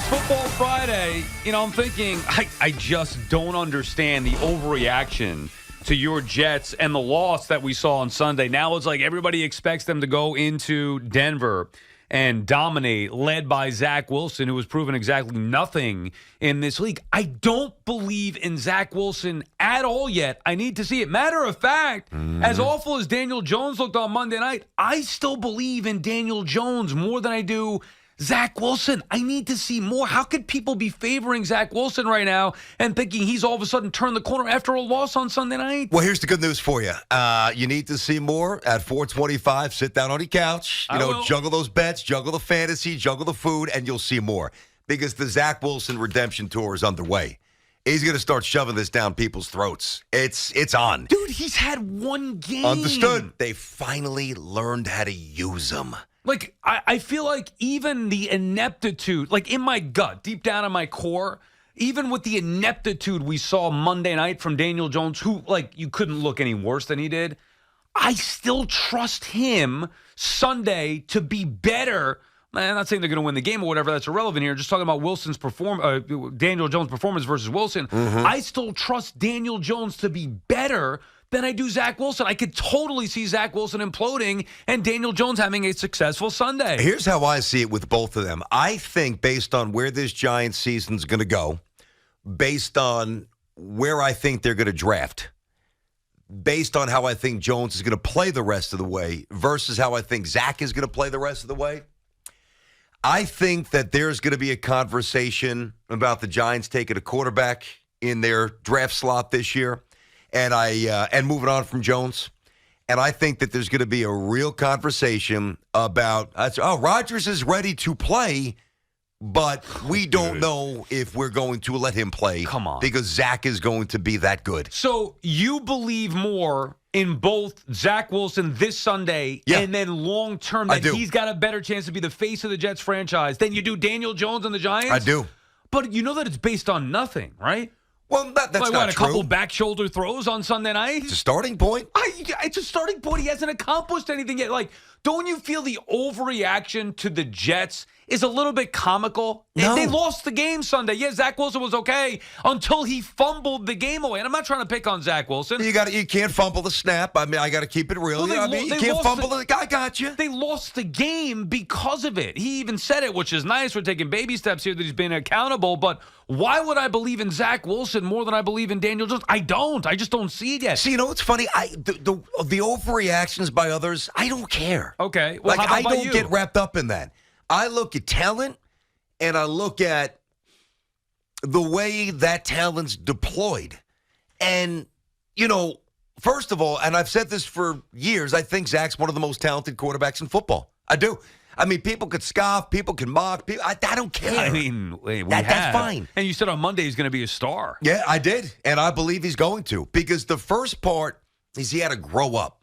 this Football Friday, I'm thinking, I just don't understand the overreaction to your Jets and the loss that we saw on Sunday. Now it's like everybody expects them to go into Denver and dominate, led by Zach Wilson, who has proven exactly nothing in this league. I don't believe in Zach Wilson at all yet. I need to see it. Matter of fact, as awful as Daniel Jones looked on Monday night, I still believe in Daniel Jones more than I do Zach Wilson. I need to see more. How could people be favoring Zach Wilson right now and thinking he's all of a sudden turned the corner after a loss on Sunday night? Well, here's the good news for you. You need to see more at 425. Sit down on your couch. Juggle those bets, juggle the fantasy, juggle the food, and you'll see more. Because the Zach Wilson redemption tour is underway. He's going to start shoving this down people's throats. It's on. Dude, he's had one game. Understood. They finally learned how to use him. Like, I feel like even the ineptitude, like in my gut, deep down in my core, even with the ineptitude we saw Monday night from Daniel Jones, who, like, you couldn't look any worse than he did, I still trust him Sunday to be better. I'm not saying they're going to win the game or whatever. That's irrelevant here. Just talking about Daniel Jones' performance versus Wilson. I still trust Daniel Jones to be better than I do Zach Wilson. I could totally see Zach Wilson imploding and Daniel Jones having a successful Sunday. Here's how I see it with both of them. I think based on where this Giants season's going to go, based on where I think they're going to draft, based on how I think Jones is going to play the rest of the way versus how I think Zach is going to play the rest of the way, I think that there's going to be a conversation about the Giants taking a quarterback in their draft slot this year. And moving on from Jones, and I think that there's going to be a real conversation about, Rodgers is ready to play, but we don't know if we're going to let him play. Come on. Because Zach is going to be that good. So you believe more in both Zach Wilson this Sunday and then long-term that he's got a better chance to be the face of the Jets franchise than you do Daniel Jones and the Giants? I do. But you know that it's based on nothing, right? Well, that's like, not a true. Couple back shoulder throws on Sunday night? It's a starting point. It's a starting point. He hasn't accomplished anything yet. Like, don't you feel the overreaction to the Jets is a little bit comical? No. They lost the game Sunday. Yeah, Zach Wilson was okay until he fumbled the game away. And I'm not trying to pick on Zach Wilson. You can't fumble the snap. I mean, I got to keep it real. Well, you can't fumble the guy. Got you. They lost the game because of it. He even said it, which is nice. We're taking baby steps here that he's being accountable. But why would I believe in Zach Wilson more than I believe in Daniel Jones? I don't. I just don't see it yet. See, what's funny? The overreactions by others, I don't care. Okay. Well, like, how I about don't you? get wrapped up in that. I look at talent, and I look at the way that talent's deployed. And, first of all, and I've said this for years, I think Zach's one of the most talented quarterbacks in football. I do. I mean, people could scoff, people can mock. I don't care. I mean, that's fine. And you said on Monday he's going to be a star. Yeah, I did, and I believe he's going to. Because the first part is he had to grow up.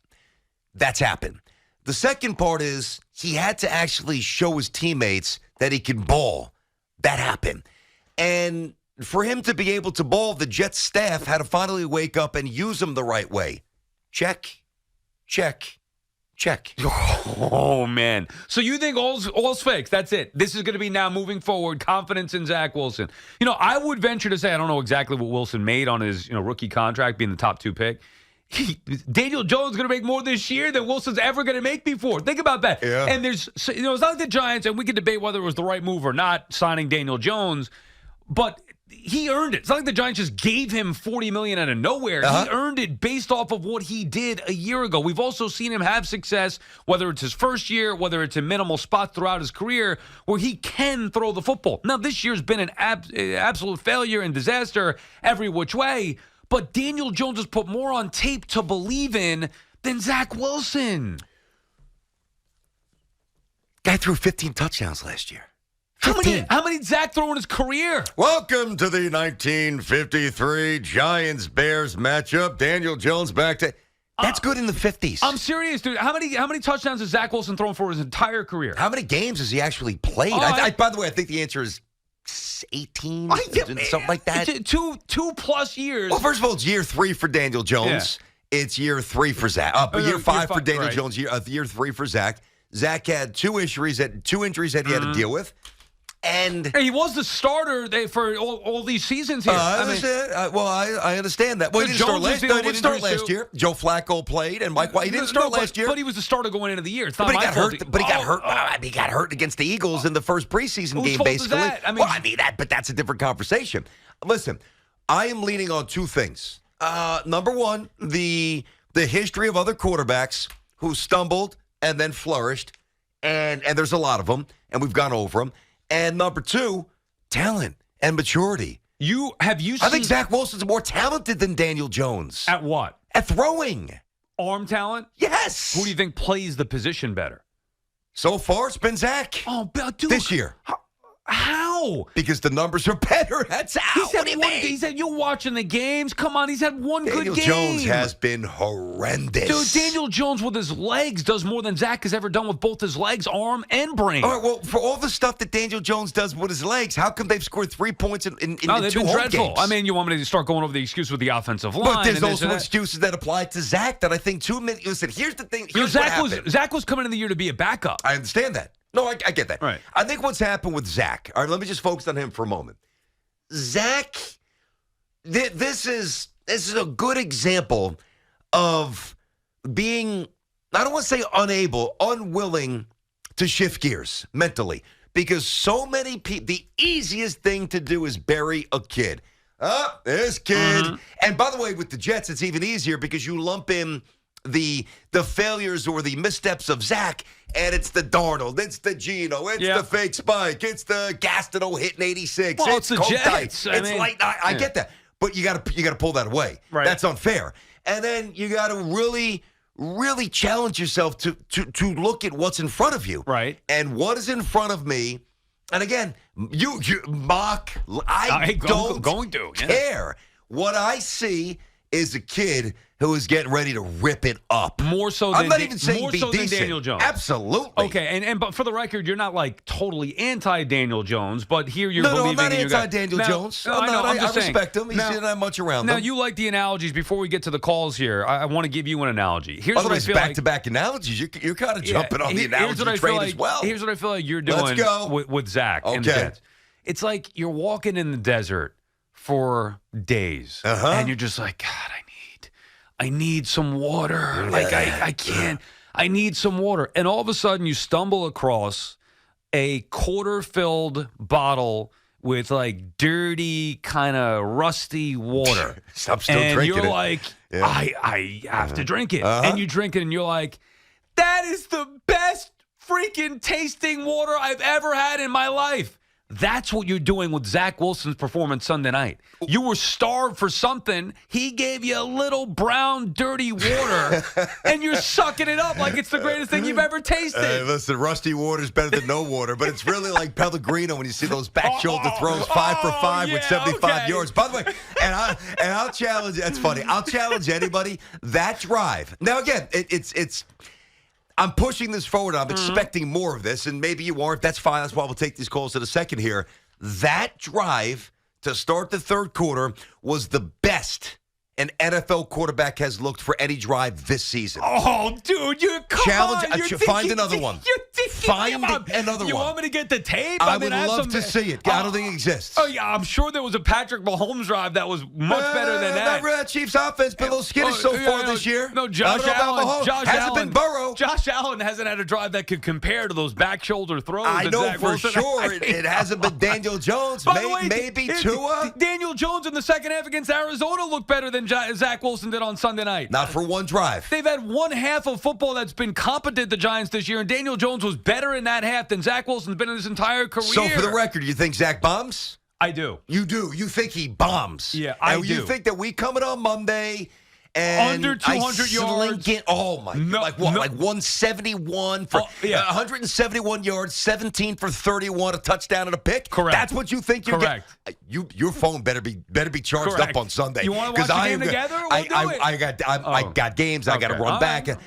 That's happened. The second part is he had to actually show his teammates that he can ball. That happened. And for him to be able to ball, the Jets staff had to finally wake up and use him the right way. Check, check, check. Oh, man. So you think all's fixed. That's it. This is going to be now moving forward, confidence in Zach Wilson. I would venture to say, I don't know exactly what Wilson made on his rookie contract, being the top 2 pick. Daniel Jones is going to make more this year than Wilson's ever going to make before. Think about that. Yeah. And it's not like the Giants, and we can debate whether it was the right move or not signing Daniel Jones, but he earned it. It's not like the Giants just gave him $40 million out of nowhere. He earned it based off of what he did a year ago. We've also seen him have success, whether it's his first year, whether it's in minimal spots throughout his career, where he can throw the football. Now, this year's been an absolute failure and disaster every which way, but Daniel Jones has put more on tape to believe in than Zach Wilson. Guy threw 15 touchdowns last year. How many did Zach throw in his career? Welcome to the 1953 Giants-Bears matchup. Daniel Jones back to... That's good in the 50s. I'm serious, dude. How many touchdowns has Zach Wilson thrown for his entire career? How many games has he actually played? By the way, I think the answer is 18, something like that. 2+ years. Well, first of all, it's year 3 for Daniel Jones. Yeah. It's year 3 for Zach. Year 5 for Daniel Jones. Year 3 for Zach. Zach had two injuries that he had to deal with. And Hey, he was the starter for all these seasons here. I understand. I understand that. Well, he didn't start last year. He didn't start last year. Joe Flacco played, and Mike White. He didn't start last year. But he was the starter going into the year. It's not But he my got fault. hurt. But he got hurt. He got hurt against the Eagles in the first preseason Whose game, fault is basically. that? But that's a different conversation. Listen, I am leaning on two things. Number one, the history of other quarterbacks who stumbled and then flourished, and there's a lot of them, and we've gone over them. And number two, talent and maturity. I think Zach Wilson's more talented than Daniel Jones. At what? At throwing. Arm talent? Yes. Who do you think plays the position better? So far, it's been Zach. Oh, dude. This year. How? Because the numbers are better. That's how. What do you mean? He said, you're watching the games. Come on, he's had one good game. Daniel Jones has been horrendous. Dude, Daniel Jones with his legs does more than Zach has ever done with both his legs, arm, and brain. All right, well, for all the stuff that Daniel Jones does with his legs, how come they've scored 3 points in No, they've two been home dreadful. games? I mean, you want me to start going over the excuse with the offensive line? But there's and also excuses that apply to Zach that I think too many. Listen, here's the thing. Here's what happened. Zach was coming in the year to be a backup. I understand that. No, I get that. Right. I think what's happened with Zach, all right, let me just focus on him for a moment. Zach, this is a good example of being, I don't want to say unwilling to shift gears mentally. Because so many people, the easiest thing to do is bury a kid. This kid. Mm-hmm. And by the way, with the Jets, it's even easier because you lump in the failures or the missteps of Zach, and it's the Darnold, it's the Geno, it's the fake spike, it's the Gastineau hitting 86, well, it's the Jets. I get that, but you got to pull that away. Right. That's unfair. And then you got to really, really challenge yourself to look at what's in front of you. Right. And what is in front of me? And again, you mock. I don't care. What I see is a kid who is getting ready to rip it up. More so I'm than not even saying be than decent. Daniel Jones. Absolutely. Okay, but for the record, you're not like totally anti Daniel Jones, but here you're believing. No, I'm not anti Daniel Jones. I respect him. He's not much around now, them. you like the analogies. Before we get to the calls here, I want to give you an analogy. Here's what I feel back-to-back analogies. You're kind of jumping on the analogy train as well. Here's what I feel like you're doing. Let's go. With Zach. Okay. And the Jets. It's like you're walking in the desert for days, and you're just like, God, I need some water. Like, I can't. I need some water. And all of a sudden, you stumble across a quarter-filled bottle with, like, dirty, kind of rusty water. I'm still drinking it. And you're like, I have to drink it. And you drink it, and you're like, that is the best freaking tasting water I've ever had in my life. That's what you're doing with Zach Wilson's performance Sunday night. You were starved for something. He gave you a little brown, dirty water, and you're sucking it up like it's the greatest thing you've ever tasted. Listen, rusty water is better than no water, but it's really like Pellegrino when you see those back shoulder throws 5 for 5 with 75 yards. By the way, and I'll challenge. That's funny. I'll challenge anybody that drive. Now again, it's. I'm pushing this forward. I'm expecting more of this, and maybe you aren't. That's fine. That's why we'll take these calls in a second here. That drive to start the third quarter was the best an NFL quarterback has looked for any drive this season. Oh, dude, find another one. Find another one. You want me to get the tape? I would love to see it. I don't think it exists. Oh, yeah, I'm sure there was a Patrick Mahomes drive that was much better than that. That Chiefs offense been a little skittish so far this year. No, Josh Allen hasn't been Burrow. Josh Allen hasn't had a drive that could compare to those back shoulder throws. I know for sure. It hasn't been Daniel Jones. Maybe Tua. Daniel Jones in the second half against Arizona looked better than Zach Wilson did on Sunday night. Not for one drive. They've had one half of football that's been competent, the Giants, this year, and Daniel Jones was better in that half than Zach Wilson's been in his entire career. So, for the record, you think Zach bombs? I do. You do? You think he bombs? Yeah, I do. You think that we come in on Monday and under 200 yards? Oh, my God. Like what? Like 171 for 171 yards, 17 for 31, a touchdown and a pick? Correct. That's what you think you're Correct. Your phone better be charged Correct. up on Sunday. You want to watch the game together? We'll do it. I got games. I got to run back. Your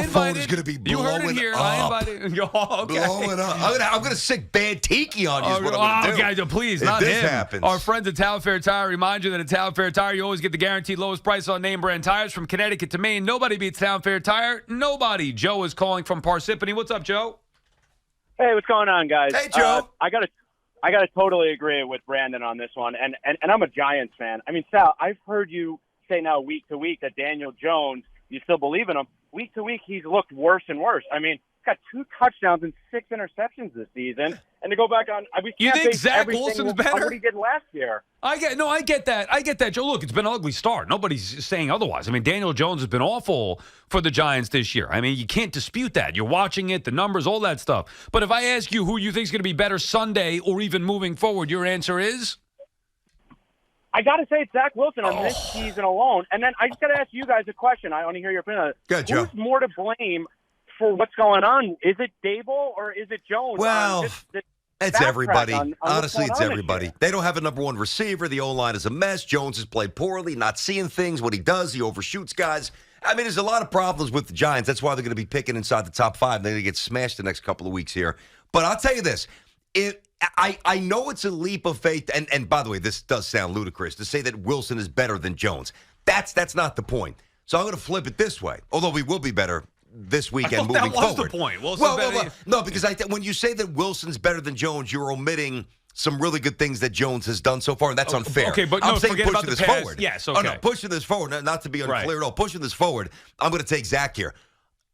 phone is going to be blowing up. Blowing up. I'm going to sick bad tiki on you is what I'm going to do. Guys, please, not this him. Happens. Our friends at Town Fair Tire remind you that at Town Fair Tire, you always get the guaranteed lowest price on name brand tires from Connecticut to Maine. Nobody beats Town Fair Tire. Nobody. Joe is calling from Parsippany. What's up, Joe? Hey, what's going on, guys? Hey, Joe. I got I got to totally agree with Brandon on this one. And I'm a Giants fan. I mean, Sal, I've heard you say now week to week that Daniel Jones, you still believe in him. Week to week, he's looked worse and worse. I mean, he's got 2 touchdowns and 6 interceptions this season. And to go back on, we You can't think base Zach everything Wilson's on better? what he did last year. I get that, Joe. Look, it's been an ugly start. Nobody's saying otherwise. I mean, Daniel Jones has been awful for the Giants this year. I mean, you can't dispute that. You're watching it, the numbers, all that stuff. But if I ask you who you think is going to be better Sunday or even moving forward, your answer is? I got to say it's Zach Wilson on this season alone. And then I just got to ask you guys a question. I want to hear your opinion on it. Good, Joe. Who's more to blame for what's going on? Is it Dable or is it Jones? Well, it's everybody. Honestly, it's everybody. Year. They don't have a number 1 receiver. The O-line is a mess. Jones has played poorly, not seeing things. What he does, he overshoots guys. I mean, there's a lot of problems with the Giants. That's why they're going to be picking inside the top 5. They're going to get smashed the next couple of weeks here. But I'll tell you this. I know it's a leap of faith, and by the way, this does sound ludicrous, to say that Wilson is better than Jones. That's not the point. So I'm going to flip it this way, although we will be better this weekend moving forward. That was the point. No, because when you say that Wilson's better than Jones, you're omitting some really good things that Jones has done so far, and that's unfair. Okay, but I'm no, saying forget pushing about the this past. forward. Yes, okay. Oh, no, pushing this forward, not to be unclear at all. Pushing this forward, I'm going to take Zach here.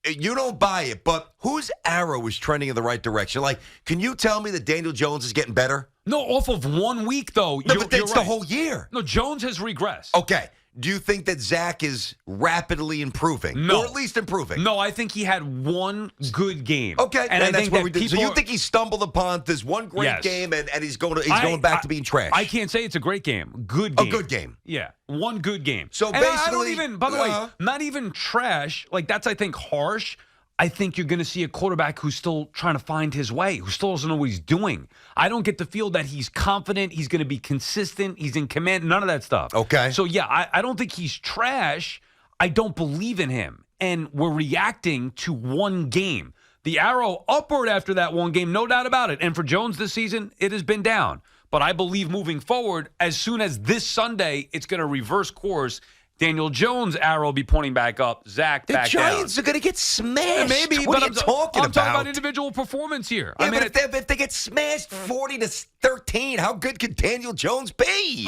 You don't buy it, but whose arrow is trending in the right direction? Like, can you tell me that Daniel Jones is getting better? No, off of 1 week, though. No, but that's the whole year. No, Jones has regressed. Okay. Do you think that Zach is rapidly improving? No. Or at least improving? No, I think he had 1 good game. Okay, and I that's think what that we did. So you think he stumbled upon this one great Yes. game, and he's going back to being trash? I can't say it's a great game. Good game. A good game. Yeah, 1 good game. So and basically, I don't even. By the way, not even trash. Like that's I think harsh. I think you're going to see a quarterback who's still trying to find his way, who still doesn't know what he's doing. I don't get the feel that he's confident, he's going to be consistent, he's in command, none of that stuff. Okay. So, yeah, I don't think he's trash. I don't believe in him. And we're reacting to 1 game. The arrow upward after that 1 game, no doubt about it. And for Jones this season, it has been down. But I believe moving forward, as soon as this Sunday, it's going to reverse course. Daniel Jones' arrow will be pointing back up. Zach back down. The Giants are going to get smashed. Maybe, what but are you talking I'm talking about individual performance here. Yeah, I mean, but if they get smashed 40-13, how good could Daniel Jones be?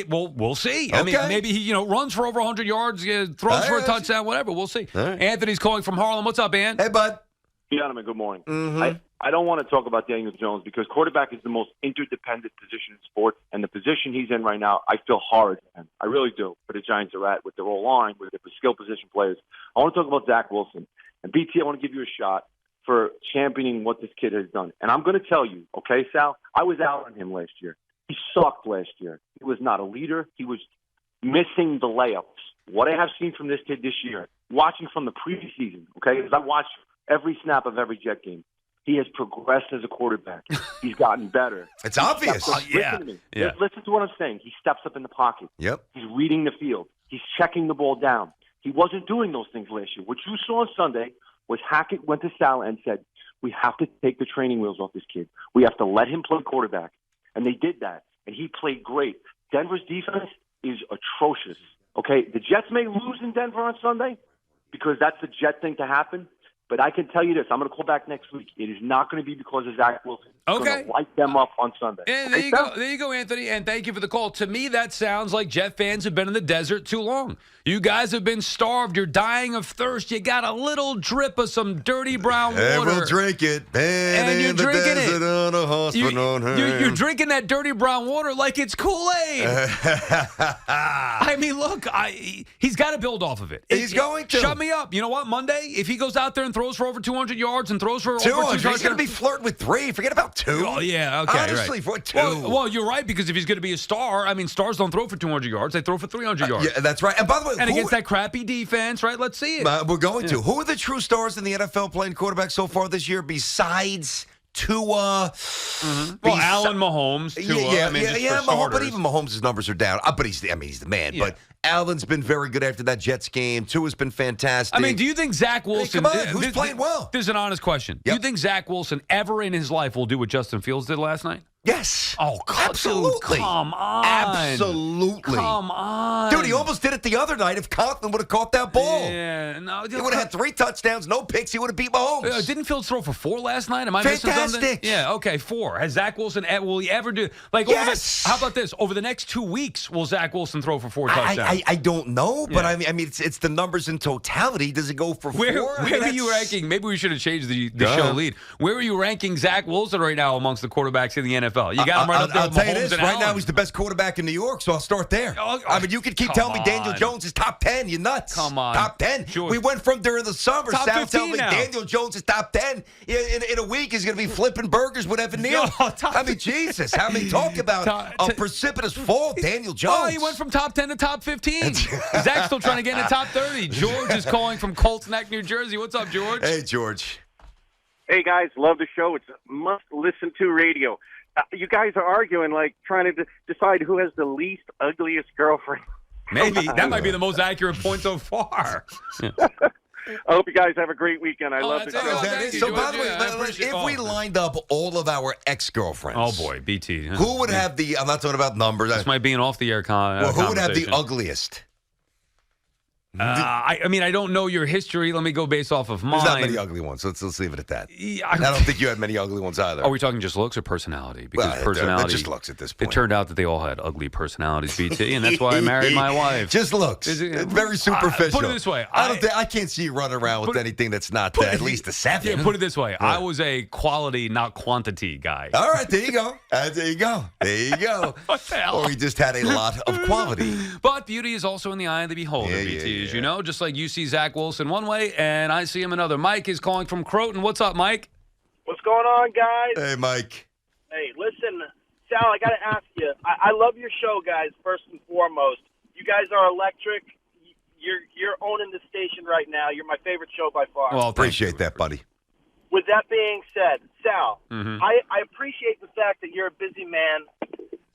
We'll see. Okay. I mean, maybe he runs for over 100 yards, throws for a touchdown, whatever. We'll see. Right. Anthony's calling from Harlem. What's up, Ann? Hey, bud. Gentlemen, good morning. Mm-hmm. I don't want to talk about Daniel Jones because quarterback is the most interdependent position in sports, and the position he's in right now, I feel horrid for him. I really do, for the Giants are at with their whole line, with their skill position players. I want to talk about Zach Wilson. And, BT, I want to give you a shot for championing what this kid has done. And I'm going to tell you, okay, Sal, I was out on him last year. He sucked last year. He was not a leader. He was missing the layups. What I have seen from this kid this year, watching from the preseason, okay, because I watched every snap of every Jet game. He has progressed as a quarterback. He's gotten better. It's obvious. Listen to me. Listen to what I'm saying. He steps up in the pocket. Yep. He's reading the field. He's checking the ball down. He wasn't doing those things last year. What you saw on Sunday was Hackett went to Sal and said, we have to take the training wheels off this kid. We have to let him play quarterback. And they did that. And he played great. Denver's defense is atrocious. Okay, the Jets may lose in Denver on Sunday because that's the Jet thing to happen. But I can tell you this. I'm going to call back next week. It is not going to be because of Zach Wilson. It's going to light them up on Sunday. And there you go. There you go, Anthony. And thank you for the call. To me, that sounds like Jet fans have been in the desert too long. You guys have been starved. You're dying of thirst. You got a little drip of some dirty brown water. And we'll drink it. And you're drinking it. On a hospital you're drinking that dirty brown water like it's Kool-Aid. I mean, look, he's got to build off of it. He's going to. Shut me up. You know what? Monday, if he goes out there and throws for over 200 yards and throws for over 200, 200, he's going to be flirting with 3. Forget about 2. Oh, yeah, okay. Honestly, right. for 2. Well, you're right, because if he's going to be a star, I mean, stars don't throw for 200 yards. They throw for 300 yards. Yeah, that's right. And by the way, against that crappy defense, right? Let's see it. We're going to. Who are the true stars in the NFL playing quarterback so far this year besides Tua? Well, Allen, Mahomes, Tua. Mahomes, but even Mahomes' numbers are down. But he's the man. Yeah. But Allen's been very good after that Jets game. Tua's been fantastic. I mean, do you think Zach Wilson? Come on, who's playing well? This is an honest question. Do you think Zach Wilson ever in his life will do what Justin Fields did last night? Yes. Oh, absolutely. Dude, come on. Absolutely. Come on. Dude, he almost did it the other night if Conklin would have caught that ball. Yeah. No, He would have had 3 touchdowns, no picks. He would have beat Mahomes. Didn't Fields throw for 4 last night? Am I missing something? Fantastic. Yeah, okay, 4. Has Zach Wilson, will he ever do, like, Yes. how about this? Over the next 2 weeks, will Zach Wilson throw for 4 touchdowns? I don't know, but Yeah. I mean, it's the numbers in totality. Does it go for 4? Where I mean, are you ranking? Maybe we should have changed the show lead. Where are you ranking Zach Wilson right now amongst the quarterbacks in the NFL? You got him right up there I'll with tell you Mahomes this. and Right now, Allen. he's the best quarterback in New York, so I'll start there. I mean, you could keep come telling me Daniel on. Jones is top 10. You're nuts. Come on. Top 10. George. We went from during the summer. Top Sal 15 telling me now. Daniel Jones is top 10. In a week, he's going to be flipping burgers with Evan Neal. I mean, Jesus. How many talk about a precipitous fall, Daniel Jones? Oh, he went from top 10 to top 15. Zach's still trying to get in the top 30. George is calling from Colts Neck, New Jersey. What's up, George? Hey, George. Hey, guys, love the show. It's must-listen-to radio. You guys are arguing, like, trying to decide who has the least ugliest girlfriend. Maybe. That might be the most accurate point so far. I hope you guys have a great weekend. I love the that's show. it. Thank you, So, by George. the way, Yeah, I appreciate- if we lined up all of our ex-girlfriends. Oh, boy, BT. Who would have the, I'm not talking about numbers. This might be an off-the-air Well, who would have the conversation. ugliest? I mean, I don't know your history. Let me go based off of mine. There's not many ugly ones. Let's leave it at that. Yeah, I don't think you had many ugly ones either. Are we talking just looks or personality? Because Well, personality just looks at this point. It turned out that they all had ugly personalities, BT, and that's why I married my wife. Just looks. Is it- Very superficial. Put it this way. I can't see you running around with anything that's not at least a 7. Yeah, put it this way. I was a quality, not quantity guy. All right, there you go. There you go. There you go. What the hell? Or he just had a lot of quality. But beauty is also in the eye of the beholder, Yeah, BT, as yeah. you know, just like you see Zach Wilson one way and I see him another. Mike is calling from Croton. What's up, Mike? What's going on, guys? Hey, Mike. Hey, listen, Sal, I got to ask you. I love your show, guys, first and foremost. You guys are electric. You're owning the station right now. You're my favorite show by far. Well, Appreciate that, buddy. With that being said, Sal, Mhm. I appreciate the fact that you're a busy man,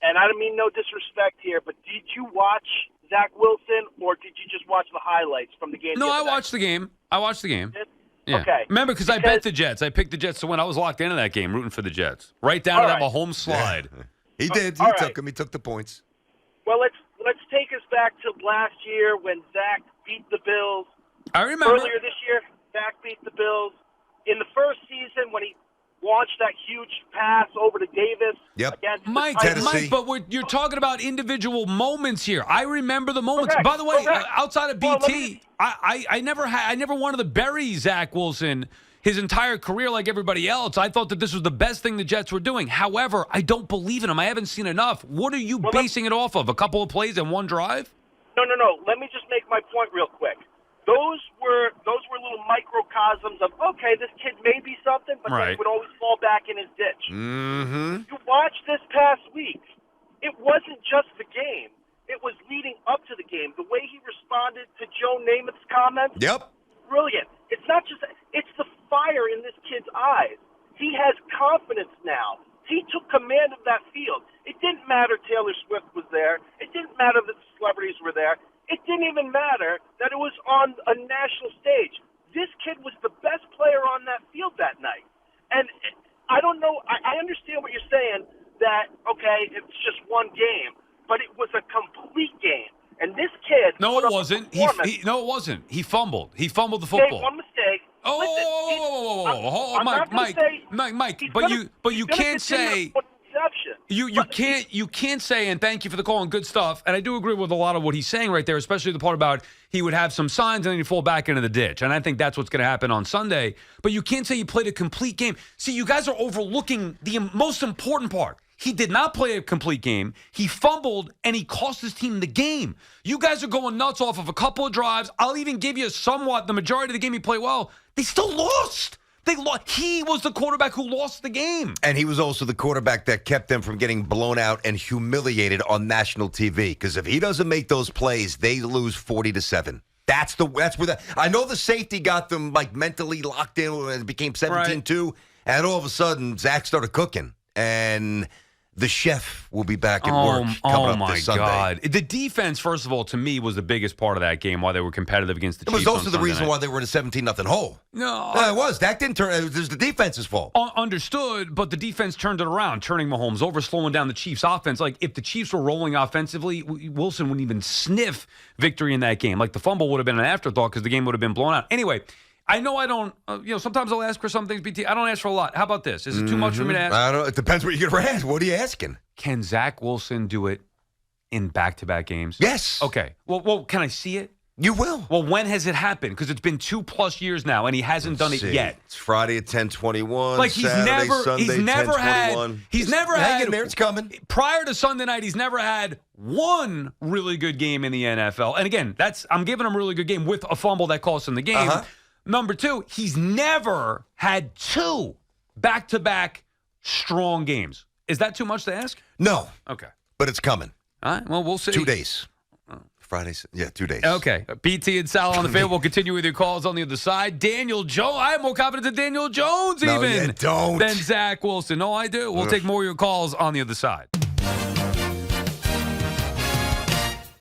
and I don't mean no disrespect here, but did you watch Zach Wilson, or did you just watch the highlights from the game? No, the I other night? watched the game. Yeah. Okay. Remember, because I bet the Jets. I picked the Jets to win. I was locked into that game, rooting for the Jets. Right down to All that right. Mahomes slide. He did. He all took right. him. He took the points. Well, let's take us back to last year when Zach beat the Bills. I remember. Earlier this year, Zach beat the Bills. In the first season, when he launched that huge pass over to Davis Yep. against the Mike, Titans. Tennessee. but you're talking about individual moments here. I remember the moments. Correct, By the way, correct. outside of Well, let BT, me- I never wanted to bury Zach Wilson his entire career like everybody else. I thought that this was the best thing the Jets were doing. However, I don't believe in him. I haven't seen enough. What are you basing it off of? A couple of plays and one drive? No. Let me just make my point real quick. Those were little microcosms of, okay, this kid may be something, but then he Right. would always fall back in his ditch. Mm-hmm. You watch this past week, it wasn't just the game. It was leading up to the game. The way he responded to Joe Namath's comments, Yep. brilliant. It's not just – it's the fire in this kid's eyes. He has confidence now. He took command of that field. It didn't matter Taylor Swift was there. It didn't matter that the celebrities were there. It didn't even matter that it was on a national stage. This kid was the best player on that field that night. And I don't know. I understand what you're saying that, okay, it's just one game, but it was a complete game. And this kid. No, put it up a wasn't. performance. No, it wasn't. He fumbled. He fumbled the Made football. one mistake. Oh, Listen, whoa, I'm not gonna say- Mike, he's but gonna- you he's gonna can't continue say to put exception. you can't say, and thank you for the call and good stuff. And I do agree with a lot of what he's saying right there, especially the part about he would have some signs and then he'd fall back into the ditch. And I think that's what's going to happen on Sunday. But you can't say he played a complete game. See, you guys are overlooking the most important part. He did not play a complete game. He fumbled, and he cost his team the game. You guys are going nuts off of a couple of drives. I'll even give you somewhat the majority of the game he played well. They still lost. They lost. He was the quarterback who lost the game. And he was also the quarterback that kept them from getting blown out and humiliated on national TV. Because if he doesn't make those plays, they lose 40-7. That's where I know the safety got them like mentally locked in when it became 17-2. And all of a sudden, Zach started cooking. And The chef will be back at work coming up this Sunday. God. The defense, first of all, to me, was the biggest part of that game, why they were competitive against the Chiefs. It was also the reason why they were in a 17-0 hole. No. It was. Dak didn't turn. It was the defense's fault. Understood, but the defense turned it around, turning Mahomes over, slowing down the Chiefs' offense. Like, if the Chiefs were rolling offensively, Wilson wouldn't even sniff victory in that game. Like, the fumble would have been an afterthought because the game would have been blown out. Anyway, I know I don't, sometimes I'll ask for some things, BT. I don't ask for a lot. How about this? Is it too much for me to ask? I don't know. It depends what you're going to ask. What are you asking? Can Zach Wilson do it in back-to-back games? Yes. Okay. Well, can I see it? You will. Well, when has it happened? Because it's been 2+ years now, and he hasn't done it yet. It's Friday at 10:21. Like Sunday, he's never had. Hang in there. It's coming. Prior to Sunday night, he's never had one really good game in the NFL. And again, I'm giving him a really good game with a fumble that cost him the game. Number 2, he's never had 2 back-to-back strong games. Is that too much to ask? No. Okay. But it's coming. All right. Well, we'll see. 2 days. Fridays. Yeah, 2 days. Okay. BT and Sal on the fan. We'll continue with your calls on the other side. Daniel Jones. I have more confidence in Daniel Jones No, you don't. than Zach Wilson. No, I do. We'll take more of your calls on the other side.